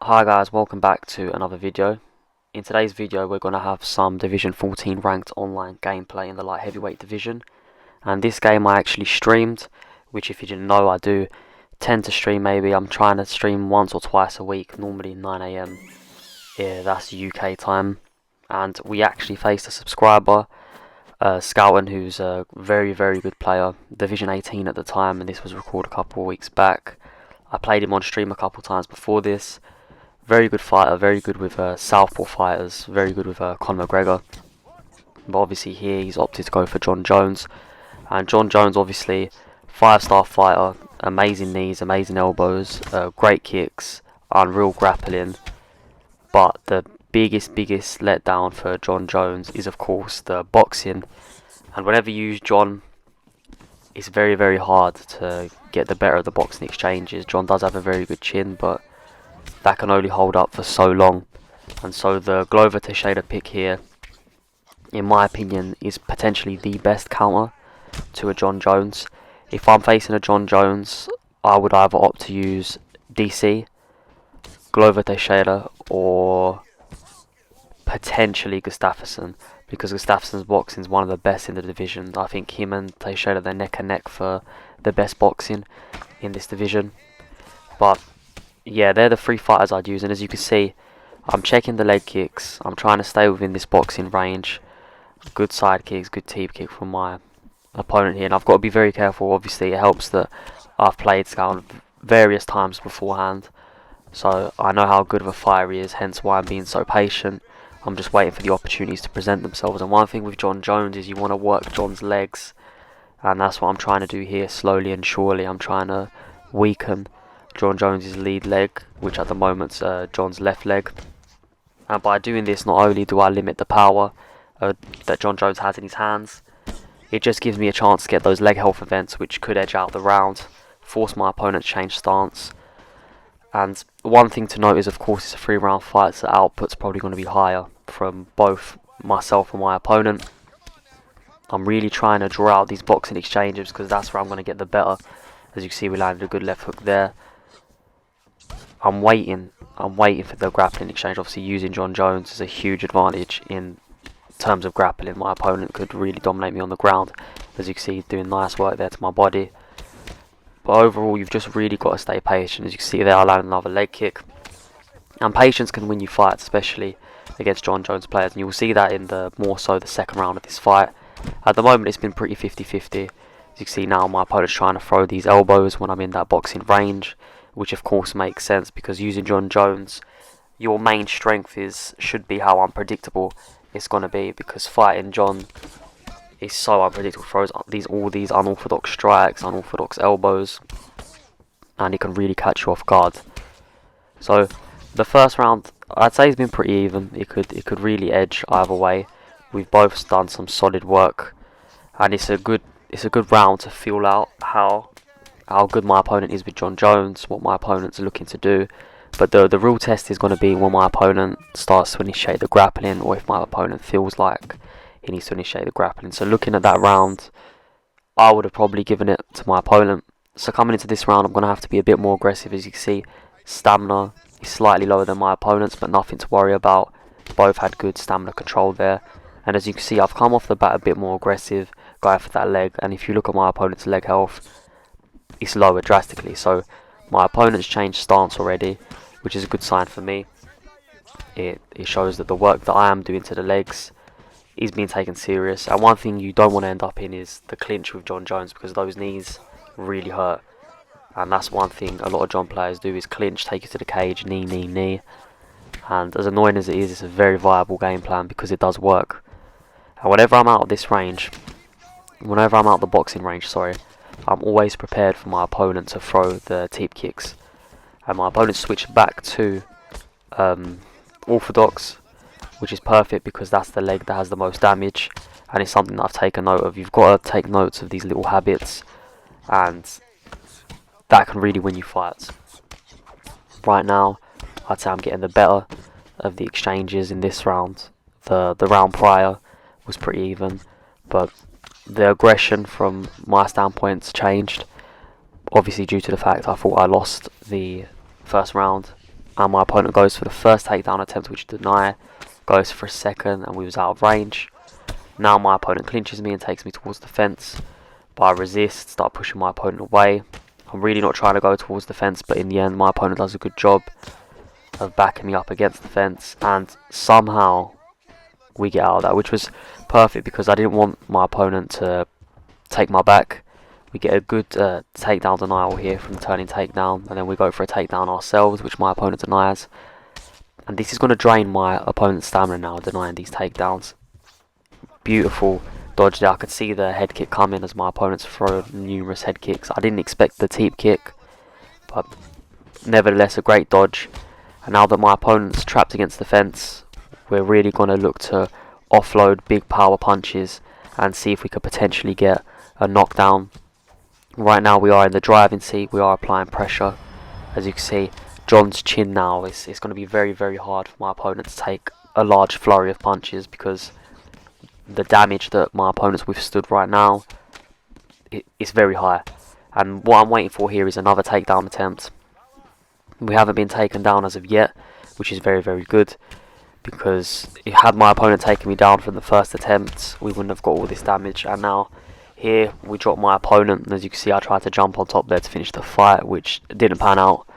Hi guys, welcome back to another video. In today's video we're going to have some Division 14 ranked online gameplay in the light heavyweight division. And this game I actually streamed, which if you didn't know I do tend to stream maybe. I'm trying to stream once or twice a week, normally 9 AM. Yeah, that's UK time. And we actually faced a subscriber, Scoutin, who's a very good player, Division 18 at the time, and this was recorded a couple of weeks back. I played him on stream a couple of times before this. Very good fighter, very good with southpaw fighters, very good with Conor McGregor. But obviously here he's opted to go for Jon Jones. And Jon Jones, obviously, 5-star fighter, amazing knees, amazing elbows, great kicks, unreal grappling. But the biggest letdown for Jon Jones is of course the boxing. And whenever you use Jon, it's very hard to get the better of the boxing exchanges. Jon does have a very good chin, but that can only hold up for so long. And so the Glover Teixeira pick here, in my opinion, is potentially the best counter to a Jon Jones. If I'm facing a Jon Jones, I would either opt to use DC, Glover Teixeira, or potentially Gustafsson, because Gustafsson's boxing is one of the best in the division. I think him and Teixeira, they're neck and neck for the best boxing in this division. But yeah, they're the three fighters I'd use, and as you can see, I'm checking the leg kicks. I'm trying to stay within this boxing range. Good side kicks, good teep kick from my opponent here, and I've got to be very careful. Obviously, it helps that I've played Scout various times beforehand, so I know how good of a fighter he is, hence why I'm being so patient. I'm just waiting for the opportunities to present themselves, and one thing with Jon Jones is you want to work Jon's legs, and that's what I'm trying to do here, slowly and surely. I'm trying to weaken Jon Jones' lead leg, which at the moment's Jon's left leg. And by doing this, not only do I limit the power that Jon Jones has in his hands, it just gives me a chance to get those leg health events which could edge out the round, force my opponent to change stance. And one thing to note is, of course, it's a 3-round fight, so output's probably going to be higher from both myself and my opponent. I'm really trying to draw out these boxing exchanges because that's where I'm going to get the better. As you can see, we landed a good left hook there. I'm waiting for the grappling exchange. Obviously, using Jon Jones is a huge advantage in terms of grappling. My opponent could really dominate me on the ground. As you can see, doing nice work there to my body. But overall, you've just really got to stay patient. As you can see there, I landed another leg kick. And patience can win you fights, especially against Jon Jones players. And you'll see that in more so the second round of this fight. At the moment, it's been pretty 50-50. As you can see now, my opponent's trying to throw these elbows when I'm in that boxing range, which of course makes sense because using Jon Jones, your main strength should be how unpredictable it's going to be, because fighting Jon is so unpredictable. Throws all these unorthodox strikes, unorthodox elbows, and it can really catch you off guard. So the first round, I'd say, has been pretty even. It could really edge either way. We've both done some solid work, and it's a good round to feel out how good my opponent is with Jon Jones, what my opponent's looking to do. But the real test is going to be when my opponent starts to initiate the grappling, or if my opponent feels like he needs to initiate the grappling. So looking at that round, I would have probably given it to my opponent. So coming into this round, I'm going to have to be a bit more aggressive. As you can see, stamina is slightly lower than my opponent's, but nothing to worry about. Both had good stamina control there. And as you can see, I've come off the bat a bit more aggressive, going for that leg. And if you look at my opponent's leg health, it's lower drastically. So my opponent's changed stance already, which is a good sign for me. It shows that the work that I am doing to the legs is being taken serious. And one thing you don't want to end up in is the clinch with Jon Jones, because those knees really hurt. And that's one thing a lot of Jon players do, is clinch, take you to the cage, knee. And as annoying as it is, it's a very viable game plan because it does work. And whenever I'm out of this range, whenever I'm out of the boxing range, sorry, I'm always prepared for my opponent to throw the teep kicks. And my opponent switched back to orthodox, which is perfect because that's the leg that has the most damage, and it's something that I've taken note of. You've got to take notes of these little habits, and that can really win you fights. Right now, I'd say I'm getting the better of the exchanges in this round. The round prior was pretty even, but the aggression from my standpoint's changed, obviously due to the fact I thought I lost the first round and my opponent goes for the first takedown attempt, which deny, goes for a second, and we was out of range. Now my opponent clinches me and takes me towards the fence, but I resist, start pushing my opponent away. I'm really not trying to go towards the fence, but in the end my opponent does a good job of backing me up against the fence, and somehow we get out of that, which was perfect because I didn't want my opponent to take my back. We get a good takedown denial here from the turning takedown, and then we go for a takedown ourselves, which my opponent denies. And this is going to drain my opponent's stamina now, denying these takedowns. Beautiful dodge there. I could see the head kick coming as my opponent's thrown numerous head kicks. I didn't expect the teep kick, but nevertheless a great dodge. And now that my opponent's trapped against the fence, we're really going to look to offload big power punches and see if we could potentially get a knockdown. Right now we are in the driving seat, we are applying pressure. As you can see, John's chin now is going to be very, very hard for my opponent to take a large flurry of punches, because the damage that my opponent's withstood right now is very high. And what I'm waiting for here is another takedown attempt. We haven't been taken down as of yet, which is very, very good, because had my opponent taken me down from the first attempt, we wouldn't have got all this damage. And now here we drop my opponent, and as you can see I tried to jump on top there to finish the fight, which didn't pan out.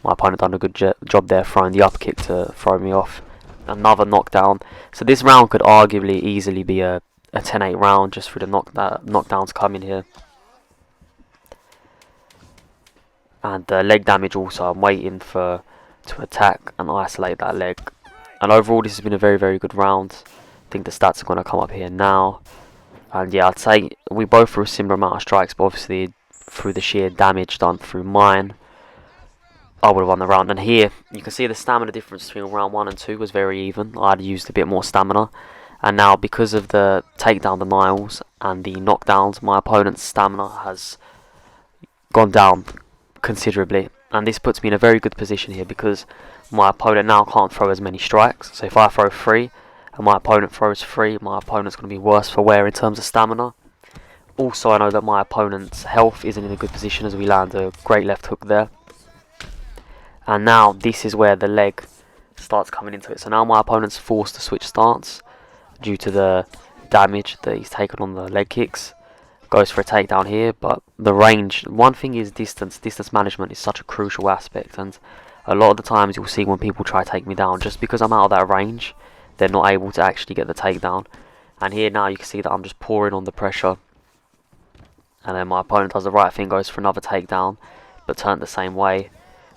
My opponent done a good job there throwing the upper kick to throw me off. Another knockdown. So this round could arguably easily be a 10-8 round just through the knockdowns coming here. And leg damage also, I'm waiting to attack and isolate that leg. And overall this has been a very, very good round. I think the stats are going to come up here now. And yeah, I'd say we both threw a similar amount of strikes, but obviously through the sheer damage done through mine, I would have won the round. And here you can see the stamina difference between round 1 and 2 was very even. I'd used a bit more stamina, and now because of the takedown denials and the knockdowns, my opponent's stamina has gone down considerably, and this puts me in a very good position here because my opponent now can't throw as many strikes. So if I throw 3 and my opponent throws 3, my opponent's going to be worse for wear in terms of stamina. Also, I know that my opponent's health isn't in a good position as we land a great left hook there. And now this is where the leg starts coming into it. So now my opponent's forced to switch stance due to the damage that he's taken on the leg kicks. Goes for a takedown here, but the range, one thing is distance management is such a crucial aspect, and a lot of the times you'll see when people try to take me down, just because I'm out of that range, they're not able to actually get the takedown. And here now you can see that I'm just pouring on the pressure, and then my opponent does the right thing, goes for another takedown, but turned the same way.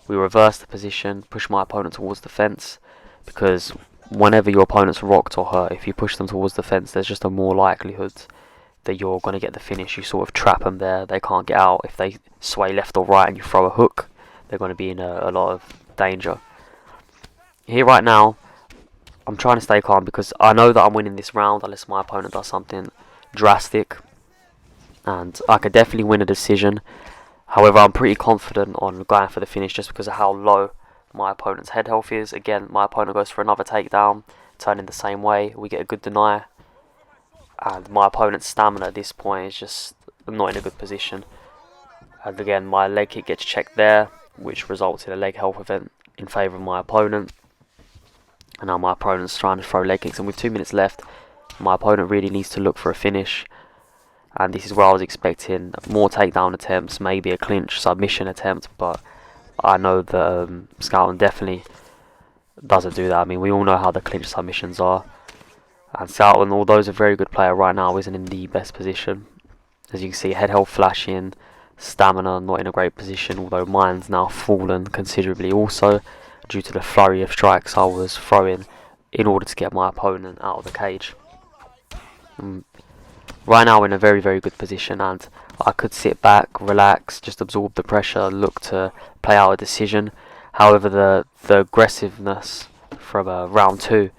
We reverse the position, push my opponent towards the fence, because whenever your opponent's rocked or hurt, if you push them towards the fence, there's just a more likelihood that you're going to get the finish. You sort of trap them there, they can't get out. If they sway left or right and you throw a hook, they're going to be in a lot of danger. Here right now, I'm trying to stay calm because I know that I'm winning this round unless my opponent does something drastic, and I could definitely win a decision. However, I'm pretty confident on going for the finish just because of how low my opponent's head health is. Again, my opponent goes for another takedown, turning the same way. We get a good deny, and my opponent's stamina at this point is just not in a good position. And again, my leg kick gets checked there, which results in a leg health event in favour of my opponent. And now my opponent's trying to throw leg kicks, and with 2 minutes left, my opponent really needs to look for a finish. And this is where I was expecting more takedown attempts, maybe a clinch submission attempt, but I know that Scouten definitely doesn't do that. I mean, we all know how the clinch submissions are. And Scouten, although he's a very good player right now, isn't in the best position. As you can see, head health flashing, stamina not in a great position, although mine's now fallen considerably also due to the flurry of strikes I was throwing in order to get my opponent out of the cage. Right now we're in a very, very good position, and I could sit back, relax, just absorb the pressure, look to play out a decision. However, the aggressiveness from round 2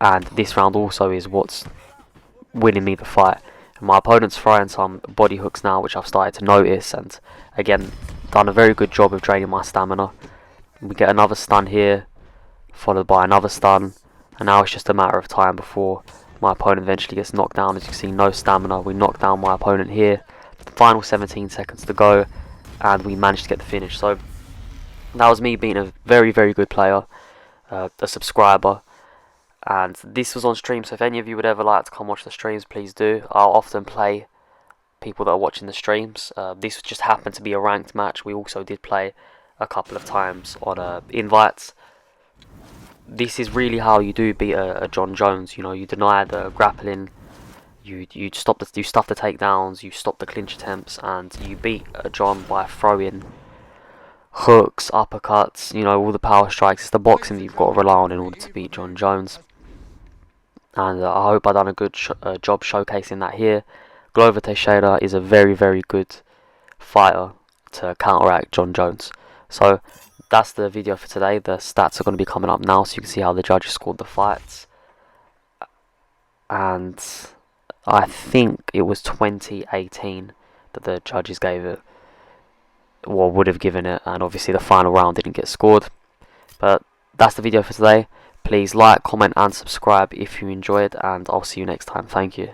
and this round also is what's winning me the fight. And my opponent's throwing some body hooks now, which I've started to notice, and again done a very good job of draining my stamina. We get another stun here, followed by another stun, and now it's just a matter of time before my opponent eventually gets knocked down. As you can see, no stamina. We knock down my opponent here. The final 17 seconds to go, and we managed to get the finish. So That was me being a very, very good player, a subscriber, and this was on stream. So if any of you would ever like to come watch the streams, please do. I'll often play people that are watching the streams. This just happened to be a ranked match. We also did play a couple of times on invites. This is really how you do beat a John Jones. You know, you deny the grappling, you stuff the takedowns, you stop the clinch attempts, and you beat a John by throwing hooks, uppercuts, you know, all the power strikes. It's the boxing that you've got to rely on in order to beat John Jones. And I hope I've done a good job showcasing that here. Glover Teixeira is a very, very good fighter to counteract John Jones. So that's the video for today. The stats are going to be coming up now, so you can see how the judges scored the fights. And I think it was 2018 that the judges gave it, or would have given it, and obviously the final round didn't get scored. But that's the video for today. Please like, comment and subscribe if you enjoyed, and I'll see you next time. Thank you.